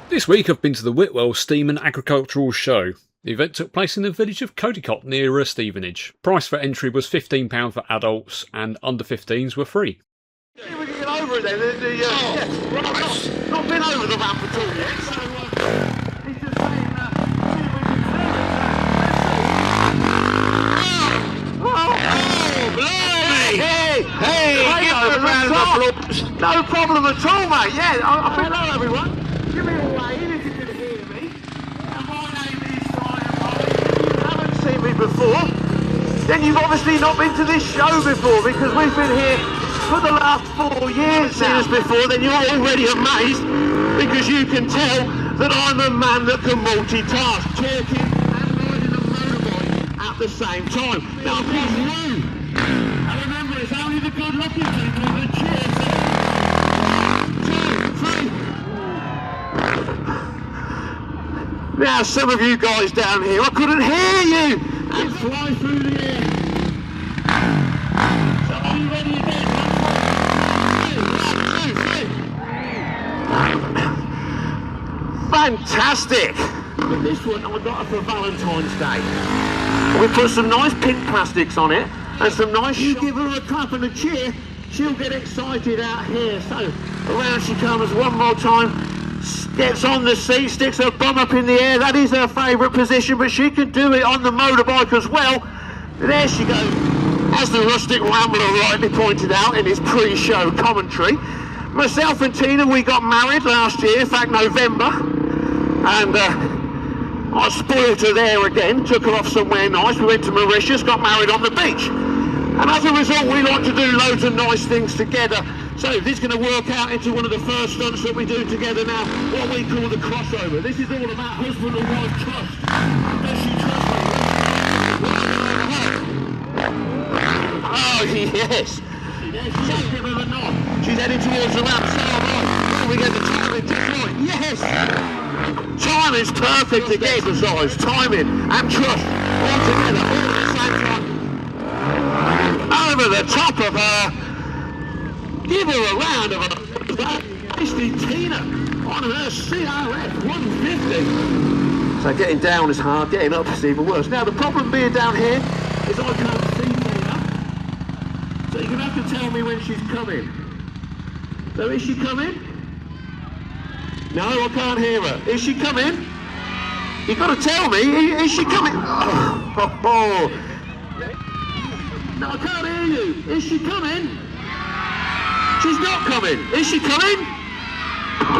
This week I've been to the Whitwell Steam and Agricultural Show. The event took place in the village of Codicote near Stevenage. Price for entry was £15 for adults and under 15s were free. Yeah, we can get over it then. Not been over the ramp at all yet, so he's just saying Hey, give us a round of applause. No problem at all, mate. Yeah, hello everyone. Give me a wave if you can hear me. My name is Flyin Ryan. If you haven't seen me before, then you've obviously not been to this show before, because we've been here for the last 4 years now. Seen us before, then you're already amazed, because you can tell that I'm a man that can multitask, talking and riding a motorbike at the same time. Now, of course, you. And remember, it's only the good-looking people that cheers. 1, 2, 3. Now, some of you guys down here, I couldn't hear you. And fly through the air. So are you ready again? 1, 2, 3. Fantastic. But this one I got for Valentine's Day. We put some nice pink plastics on it. And some nice. You give her a clap and a cheer, she'll get excited out here. So around she comes one more time, gets on the seat, sticks her bum up in the air. That is her favourite position, but she can do it on the motorbike as well. There she goes. As the rustic rambler rightly pointed out in his pre-show commentary, myself and Tina, we got married last year, in fact November, and I spoiled her there again, took her off somewhere nice. We went to Mauritius, got married on the beach. And as a result, we like to do loads of nice things together. So this is going to work out into one of the first stunts that we do together now, what we call the crossover. This is all about husband and wife trust. Does she trust me? Oh, yes. She's giving her a nod. She's heading towards the ramp. So am I. We get the timing just right. Yes! Timing's perfect again, besides. Timing and trust all together, all at the same time. Over the top of her. Give her a round of applause. Tasty Tina on her CRF 150. So getting down is hard, getting up is even worse. Now the problem being down here is I can't see Tina. So you're going to have to tell me when she's coming. So is she coming? No, I can't hear her. Is she coming? You've got to tell me. Is she coming? Oh. No, I can't hear you. Is she coming? She's not coming. Is she coming?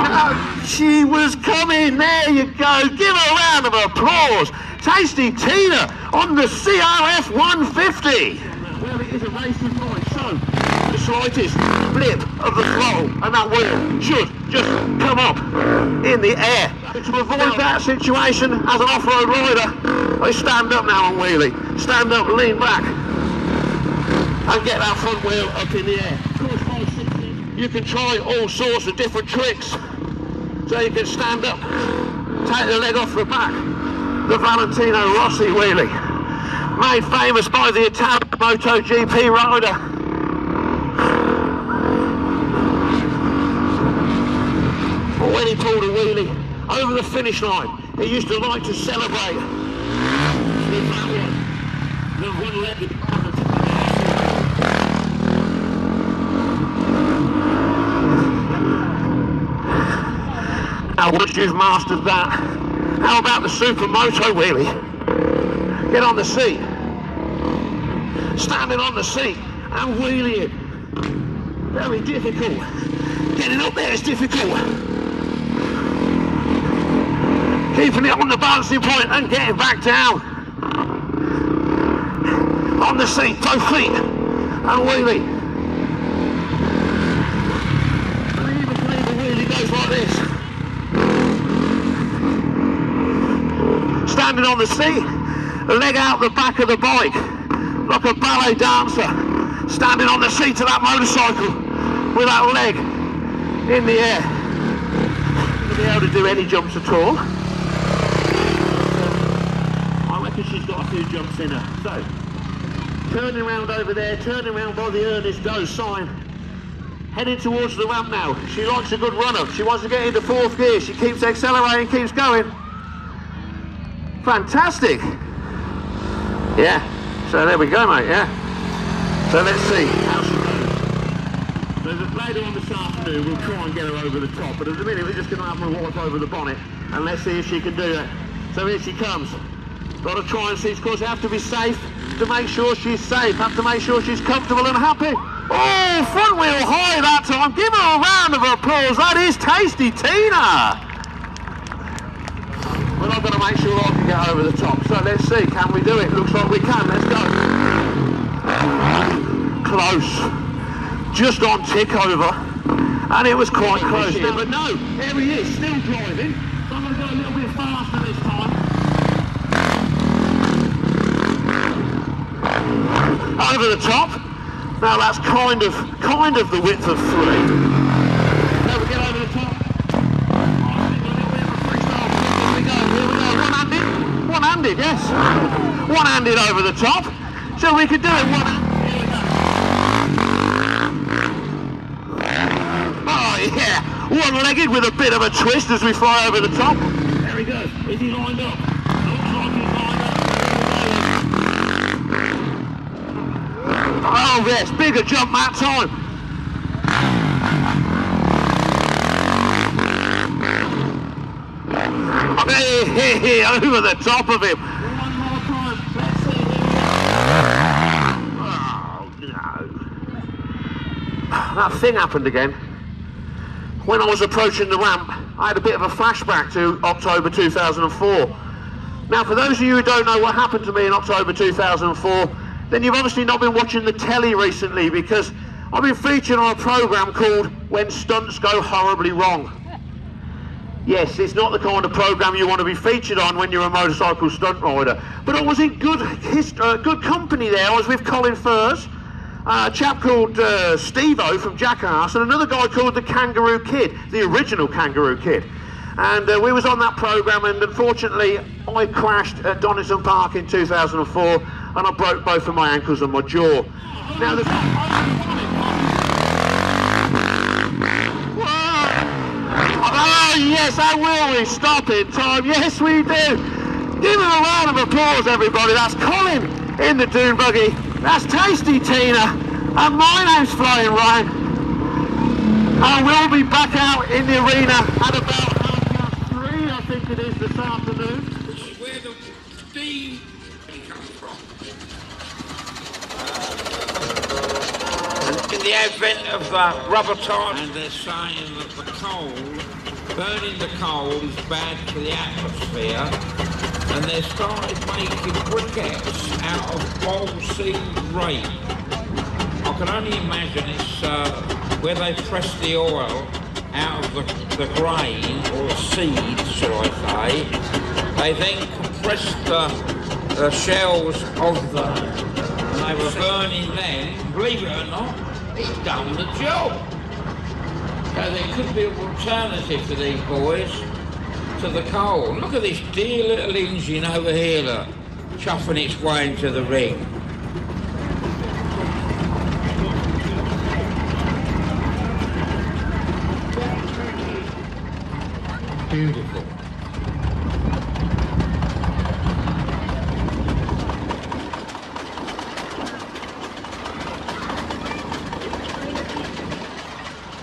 No, she was coming. There you go. Give her a round of applause. Tasty Tina on the CRF 150. Well, it is a racing bike, so the slightest blip of the throttle and that wheel should just come up in the air. To avoid that situation, as an off-road rider, I stand up now and wheelie. Stand up, lean back, and get that front wheel up in the air. Of course, 560, you can try all sorts of different tricks. So you can stand up, take the leg off the back. The Valentino Rossi wheelie, made famous by the Italian MotoGP rider. When he pulled a wheelie over the finish line, he used to like to celebrate with that one. The one-legged Now once you've mastered that, how about the supermoto wheelie? Get on the seat, standing on the seat and wheeling. Very difficult. Getting up there is difficult. Keeping it on the balancing point and getting back down. On the seat, both feet, and wheelie. And even the wheelie goes like this. Standing on the seat, leg out the back of the bike, like a ballet dancer. Standing on the seat of that motorcycle, with that leg in the air. You'll be able to do any jumps at all. I reckon she's got a few jumps in her. So, turning around over there, turning around by the Ernest Doe sign, heading towards the ramp now. She likes a good run-up. She wants to get into 4th gear. She keeps accelerating, keeps going. Fantastic. Yeah, so there we go, mate, yeah. So let's see how she goes. So later on this afternoon, we'll try and get her over the top, but at the minute, we're just going to have her walk over the bonnet, and let's see if she can do that. So here she comes. Got to try and see, of course, have to be safe to make sure she's safe, have to make sure she's comfortable and happy. Oh, front wheel high that time. Give her a round of applause. That is tasty, Tina. But I've got to make sure I can get over the top. So let's see, can we do it? Looks like we can. Let's go. Close. Just on tick over. And it was quite close. But no, there he is, still driving. So I'm going to go a little bit faster this time. Over the top. Now that's kind of the width of 3. Now we get over the top. Here we go. One-handed, yes. One-handed over the top. So we could do it one-handed. Oh yeah, one-legged with a bit of a twist as we fly over the top. There he goes. Is he lined up? Looks like he's lined up. Oh yes, bigger jump that time. Hey, over the top of him. One more time. Let's see. Oh no. That thing happened again. When I was approaching the ramp, I had a bit of a flashback to October 2004. Now, for those of you who don't know what happened to me in October 2004, then you've obviously not been watching the telly recently, because I've been featured on a programme called When Stunts Go Horribly Wrong. Yes, it's not the kind of programme you want to be featured on when you're a motorcycle stunt rider. But I was in good company there. I was with Colin Furze, a chap called Steve-O from Jackass, and another guy called the Kangaroo Kid, the original Kangaroo Kid. And we was on that programme, and unfortunately I crashed at Donington Park in 2004, and I broke both of my ankles and my jaw. Now oh yes, I will. We stop in time. Yes, we do. Give him a round of applause, everybody. That's Colin in the dune buggy. That's tasty, Tina. And my name's Flyin Ryan. And we'll be back out in the arena at about 3:30, I think it is, this afternoon. Which is where the steam comes from. In the advent of rubber tires, and they're saying that the coal, burning the coal is bad for the atmosphere, and they started making briquettes out of oil-sealed rape. I can only imagine it's where they press the oil out of the grain, or the seed, shall I say. They then compressed the shells of and they were burning them. Believe it or not, it's done the job. So there could be an alternative for these boys to the coal. Look at this dear little engine over here, look, chuffing its way into the ring. Beautiful.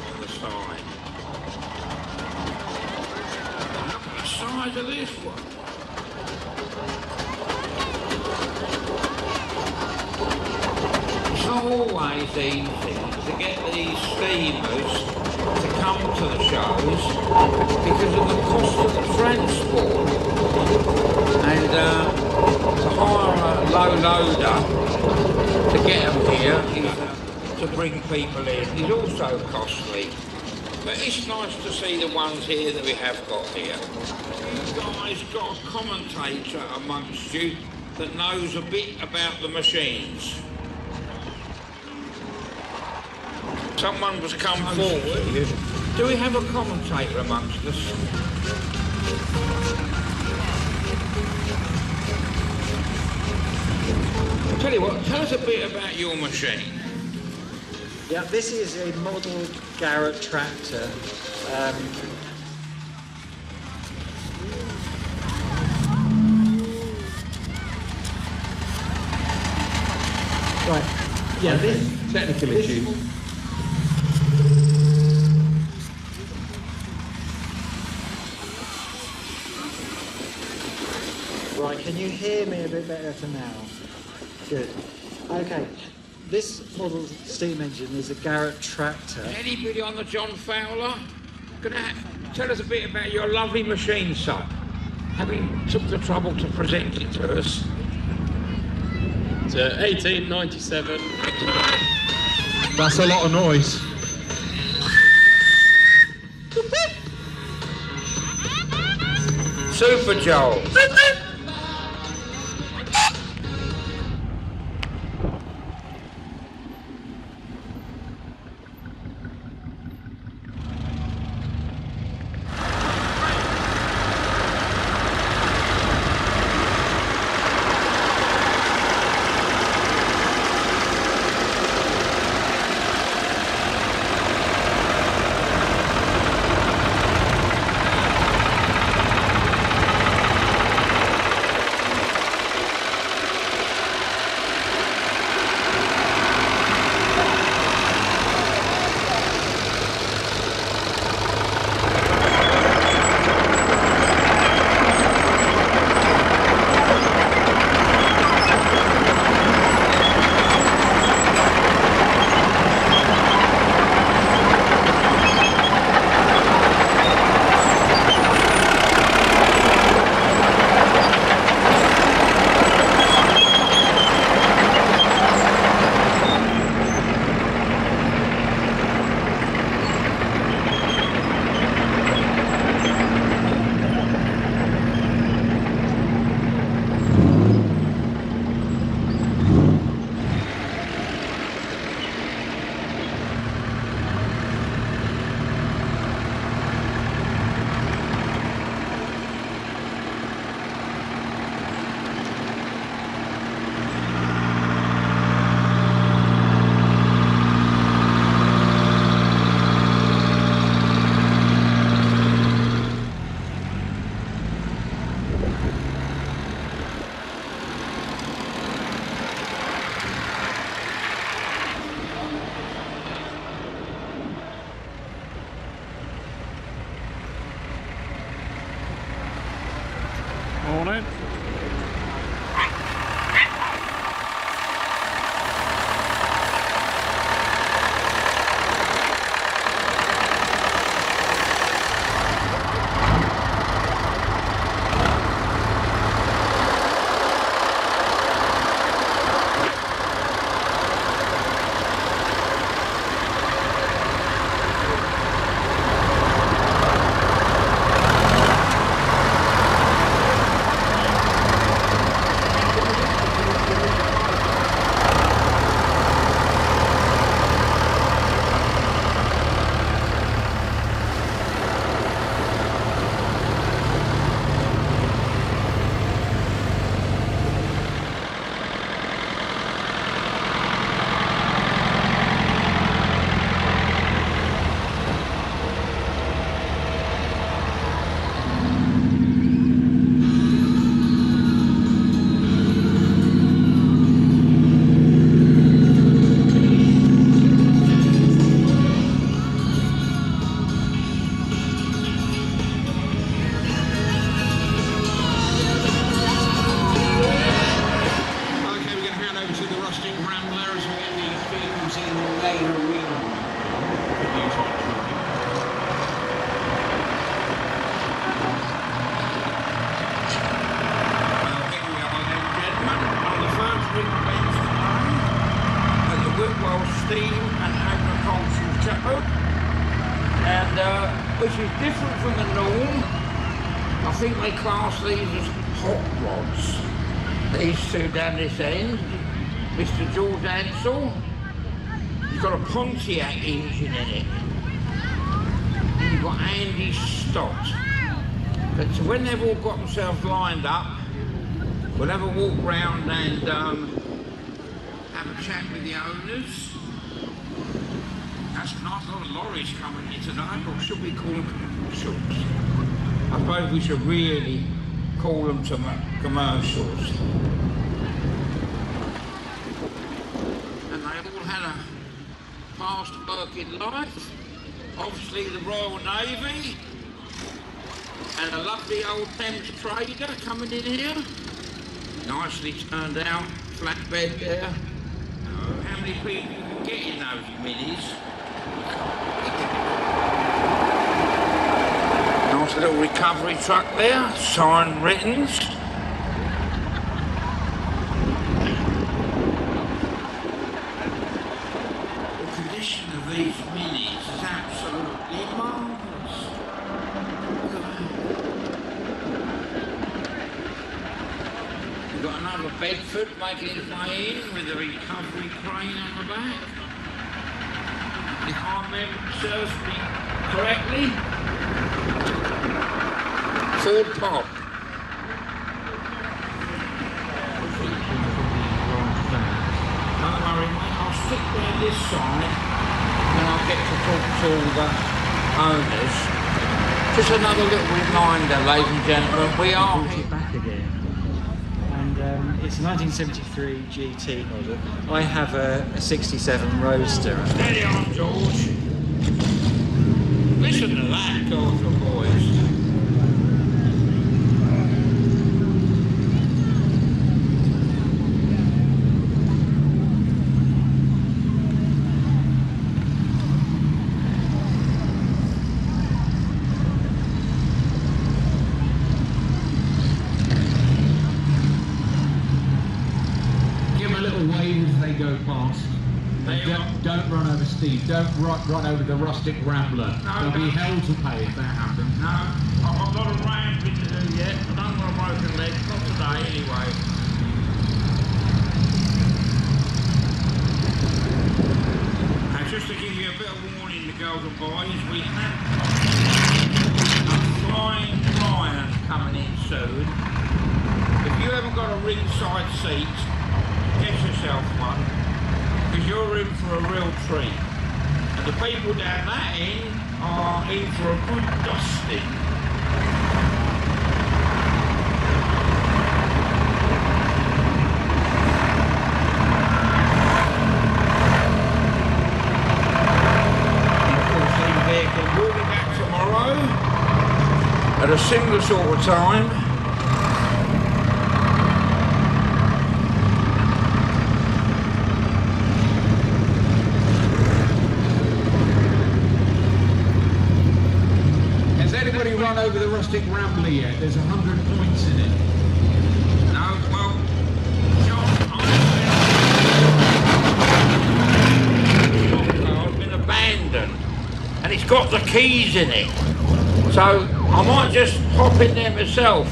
On the side. Look at the size of this one. It's not always easy to get these steamers to come to the shows because of the cost of the transport, and to hire a low loader to get them here to bring people in is also costly. But it's nice to see the ones here that we have got here. You guys got a commentator amongst you that knows a bit about the machines. Someone was come forward. Do we have a commentator amongst us? Tell you what, tell us a bit about your machine. Yeah, this is a model Garrett tractor. Right. Yeah, this Technical issue. Right, can you hear me a bit better for now? Good. Okay, this model steam engine is a Garrett tractor. Anybody on the John Fowler? Gonna tell us a bit about your lovely machine, son. Having took the trouble to present it to us. It's 1897. That's a lot of noise. Super Joel. Morning. Whitwell Steam and Agricultural Chapter, and which is different from the norm. I think they class these as hot rods. These two down this end, Mr. George Ansell, he's got a Pontiac engine in it. And you've got Andy Stott. But so when they've all got themselves lined up, we'll have a walk round and have a chat with the owners. That's a nice lot of lorries coming in today, or should we call them commercials? I suppose we should really call them commercials. And they all had a past working life. Obviously the Royal Navy. And a lovely old Thames trader coming in here. Nicely turned out, flatbed there. Oh, how many people you can get in those minis? Nice little recovery truck there, signed writtens. The condition of these minis is absolutely marvellous. We've got another Bedford making his way in with a recovery crane on the back. If my memory serves me correctly, Ford Pop. Don't worry, mate, I'll stick down this side when I get to talk to all the owners. Just another little reminder, ladies and gentlemen, we are Back again. And it's a 1973 GT model. I have a 67 Roadster. Steady on, George. Listen to that, girls and boys. Give them a little wave as they go past. Don't run over Steve. Don't run over the rustic rambler. No, There'll be hell to pay if that happens. No, I've got a rambling to do yet. I don't want a broken leg, not today anyway. And just to give you a bit of warning, the girls and boys, we have a Flyin Ryan coming in soon. If you haven't got a ringside seat, get yourself one, because you're in for a real treat. And the people down that end are in for a good dusting. And of course, the vehicle will be back tomorrow at a similar sort of time. Run over the rustic rambler yet? There's 100 points in it. No, well, John, I've been abandoned, and it's got the keys in it. So I might just hop in there myself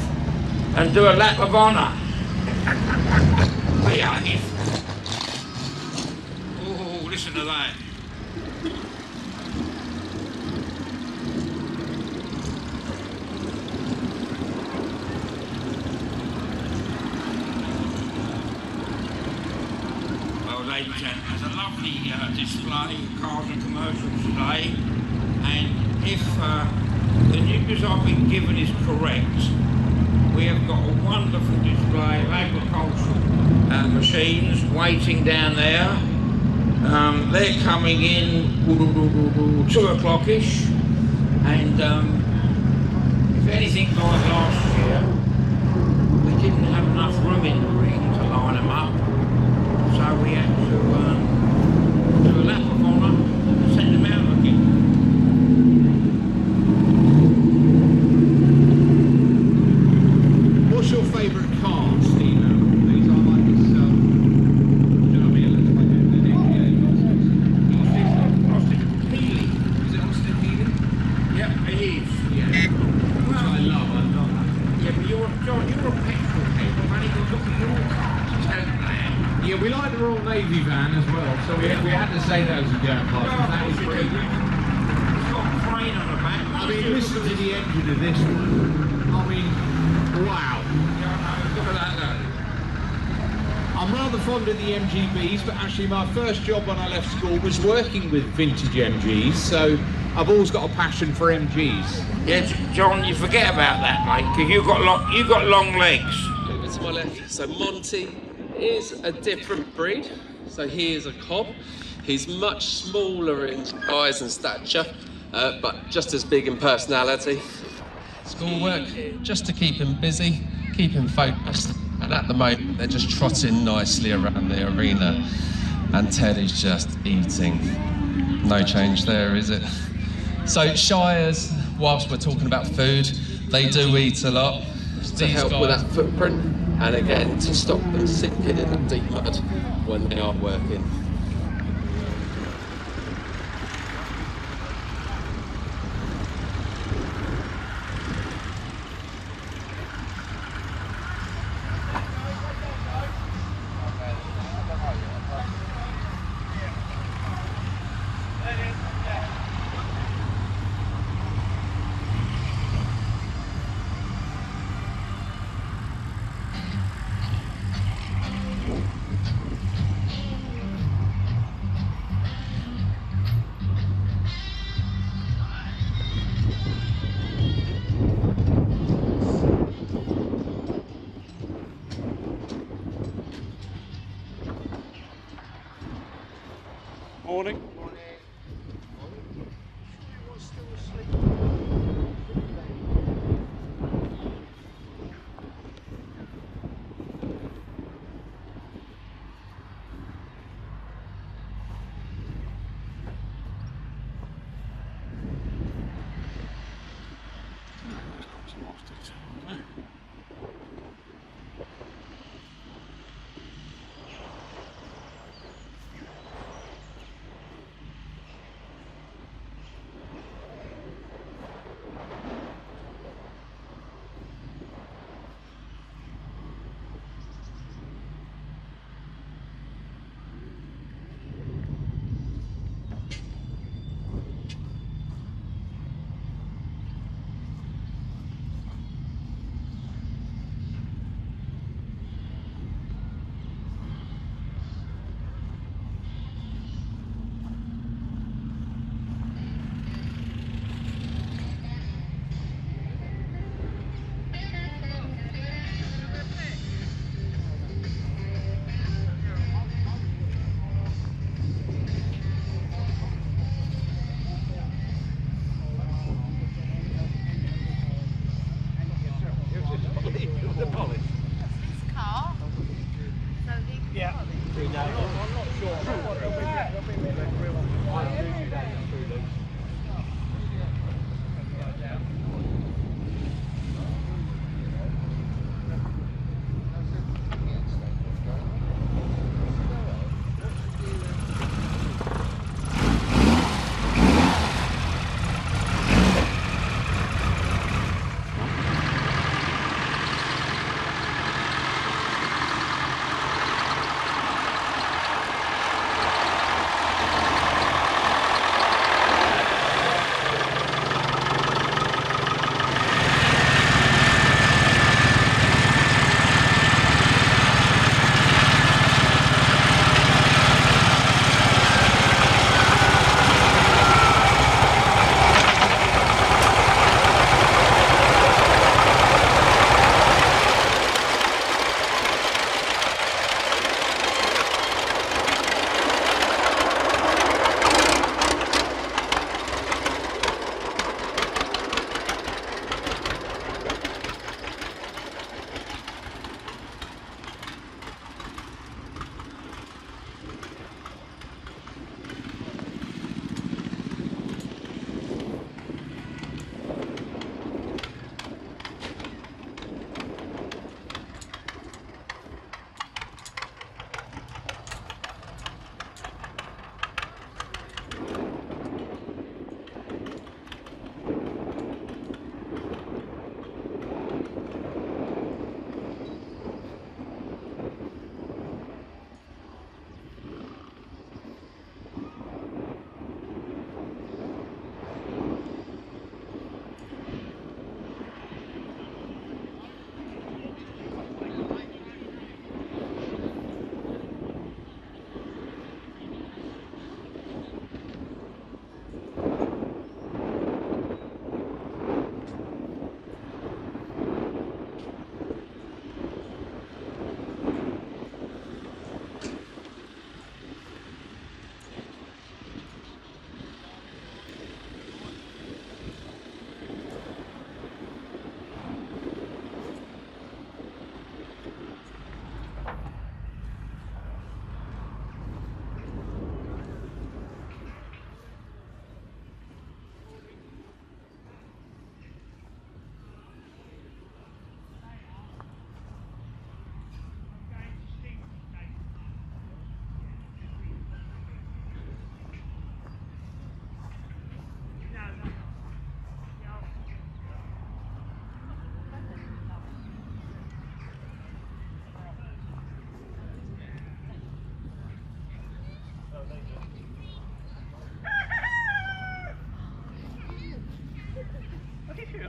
and do a lap of honour. Behave. Oh, listen to that. Ladies and gentlemen, there's a lovely display of cars and commercials today, and if the news I've been given is correct, we have got a wonderful display of agricultural machines waiting down there. They're coming in 2 o'clock-ish, and if anything like last year, we didn't have enough room in the ring to line them up. So we had to do a lap of honour and send them out again. What's your favourite car, Steve? These are like this. Do you know what I mean? It looks like Austin Healy. Is it Austin Healy? Yep, it is. Yeah. Which I love that. Yeah, but John, you're a petrol head. I've only got to look at your car to tell you that. Yeah, we like the Royal Navy van as well, so we had to say those were going past, because that was great. It's got a crane on the back. I mean, listen to the engine of this one. I mean, wow. Yeah, I know. Look at that, though. I'm rather rather fond of the MGBs, but actually my first job when I left school was working with vintage MGs, so I've always got a passion for MGs. Yeah, John, you forget about that, mate, because you've got long legs. Over to my left. So Monty is a different breed. So he is a cob. He's much smaller in size and stature, but just as big in personality. Schoolwork, just to keep him busy, keep him focused. And at the moment, they're just trotting nicely around the arena. And Ted is just eating. No change there, is it? So Shires, whilst we're talking about food, they do eat a lot to help with that footprint. And again, to stop them sinking in the deep mud when they are working.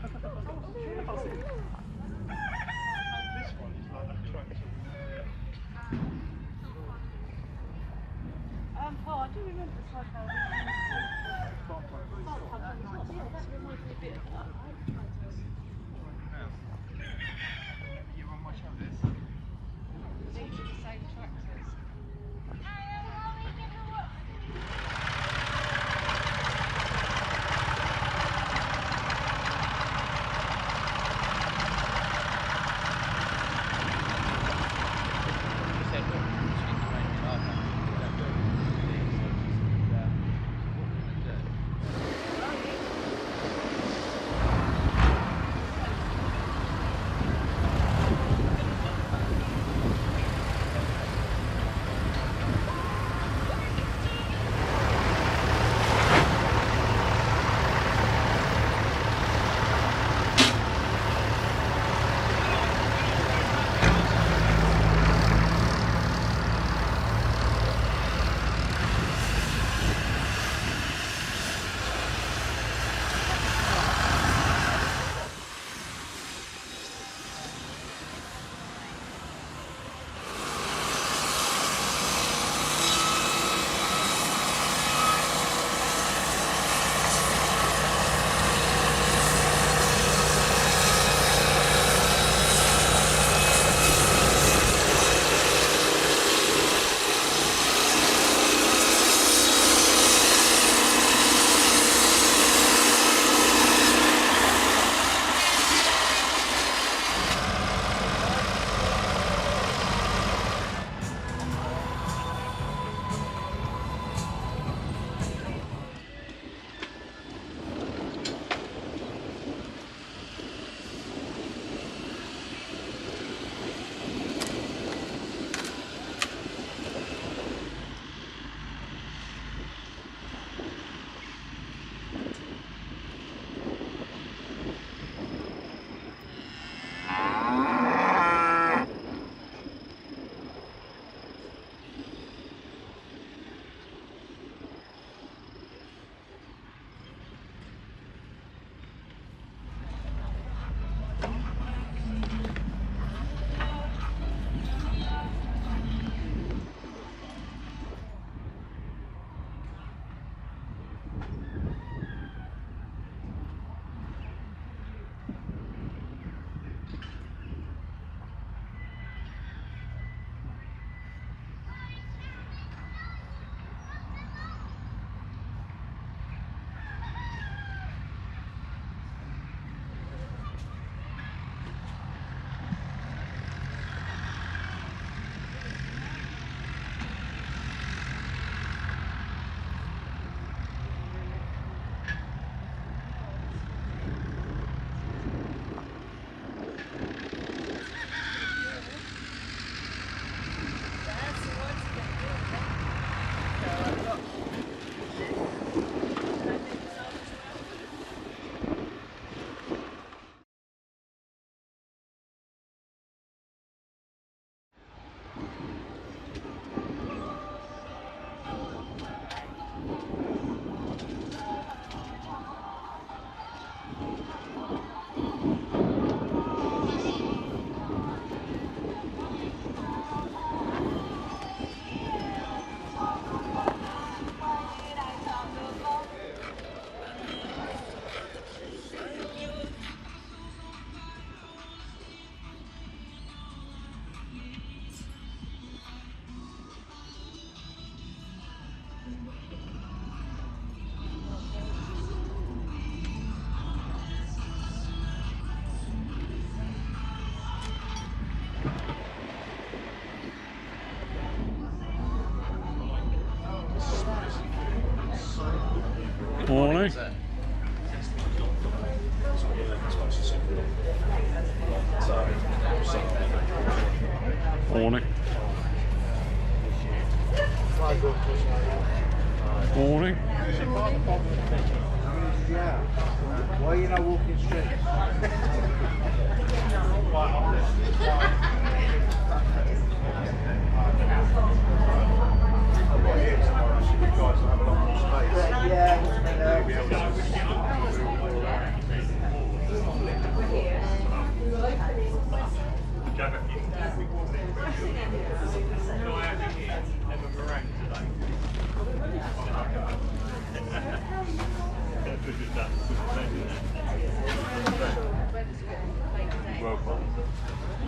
Oh, I do remember the side how yeah, that reminds me a bit of that. You're on my show this. These are the same tractors. Morning. Morning. Morning. Why are you not walking straight?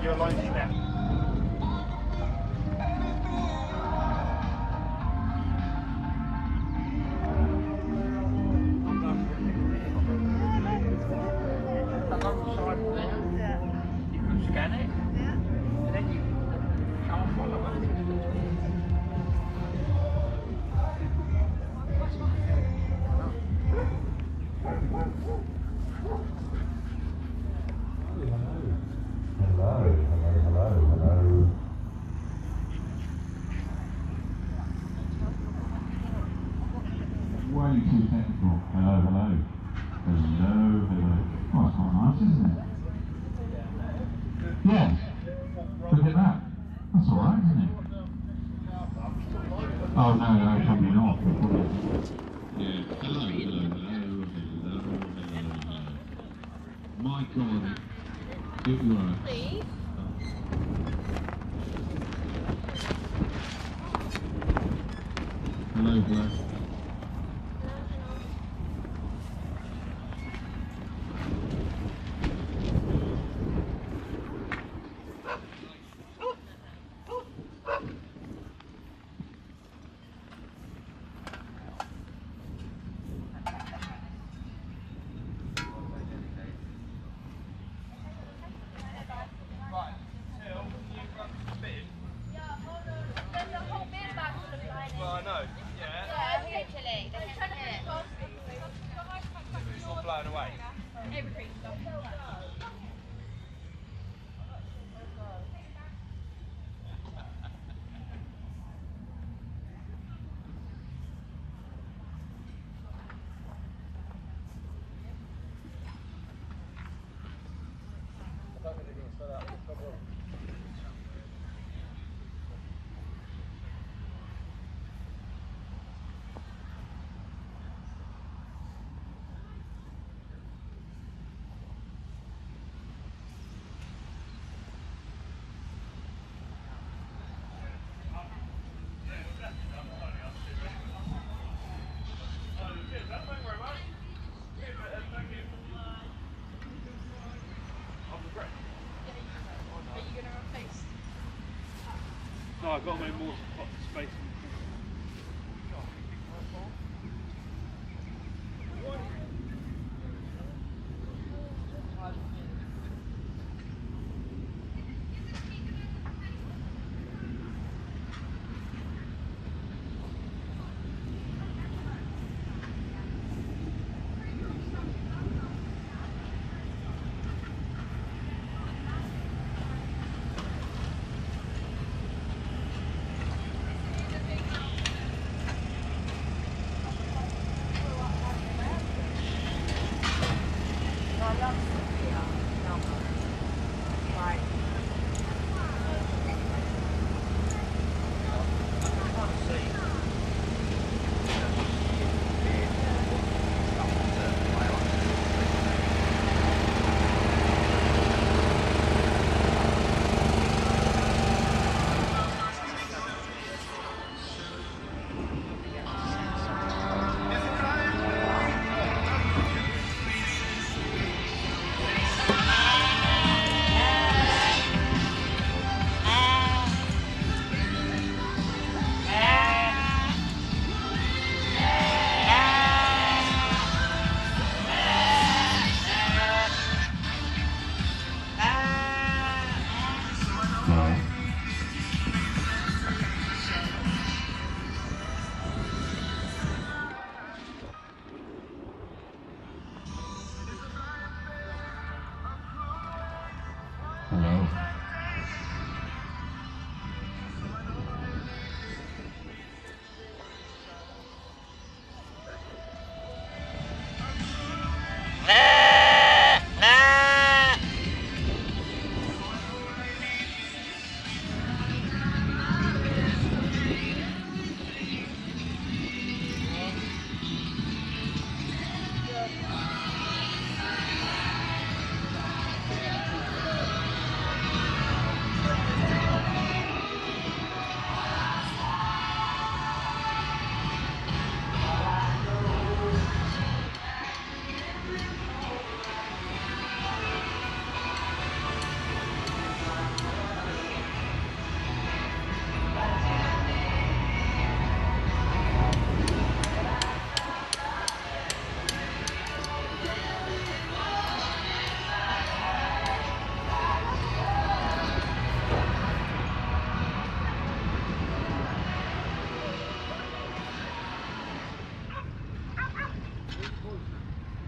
You're lining now. Alongside there, you can scan it, and then you can't follow it. Way too technical. Hello, hello. Hello, hello. Oh, it's quite nice, isn't it? Yes. Look at that. That's alright, isn't it? Oh, no, probably not. Yeah. Hello, hello, hello, hello, hello, hello. My God, it works. Hello, hello. Blown away. No, I've got to make more space.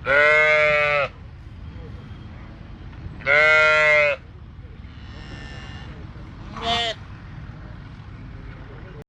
Hey!